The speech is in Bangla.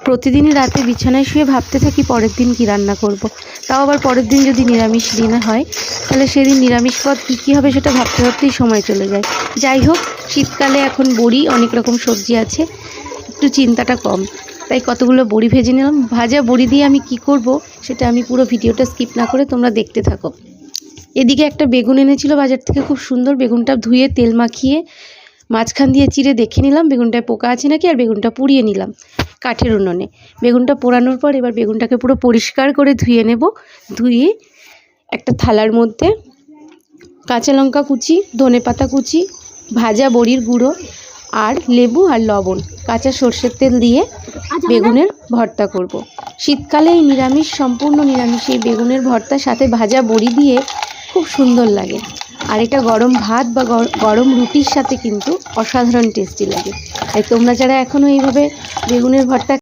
প্রতিদিনই রাতে বিছানায় শুয়ে ভাবতে থাকি পরের দিন কী রান্না করব। তাও আবার পরের দিন যদি নিরামিষ দিন হয় তাহলে সেদিন নিরামিষ পদ কী হবে সেটা ভাবতে ভাবতেই সময় চলে যায়। যাই হোক, শীতকালে এখন বড়ি, অনেক রকম সবজি আছে, একটু চিন্তাটা কম, তাই কতগুলো বড়ি ভেজে নিলাম। ভাজা বড়ি দিয়ে আমি কি করব সেটা আমি পুরো ভিডিওটা স্কিপ না করে তোমরা দেখতে থাকো। এদিকে একটা বেগুন এনেছিল বাজার থেকে, খুব সুন্দর। বেগুনটা ধুয়ে তেল মাখিয়ে মাঝখান দিয়ে চিড়ে দেখে নিলাম বেগুনটায় পোকা আছে নাকি, আর বেগুনটা পুড়িয়ে নিলাম কাঠের উনুনে। বেগুনটা পোড়ানোর পর এবার বেগুনটাকে পুরো পরিষ্কার করে ধুয়ে নেব। ধুয়ে একটা থালার মধ্যে কাঁচা লঙ্কা কুচি, ধনেপাতা কুচি, ভাজা বড়ির গুঁড়ো আর লেবু আর লবণ, কাঁচা সর্ষের তেল দিয়ে বেগুনের ভর্তা করব। শীতকালে এই নিরামিষ, সম্পূর্ণ নিরামিষ এই বেগুনের ভর্তার সাথে ভাজা বড়ি দিয়ে খুব সুন্দর লাগে। আর এটা গরম ভাত বা গরম রুটির সাথে কিন্তু অসাধারণ টেস্টি লাগে। তাই তোমরা যারা এখনও এইভাবে বেগুনের ভর্তা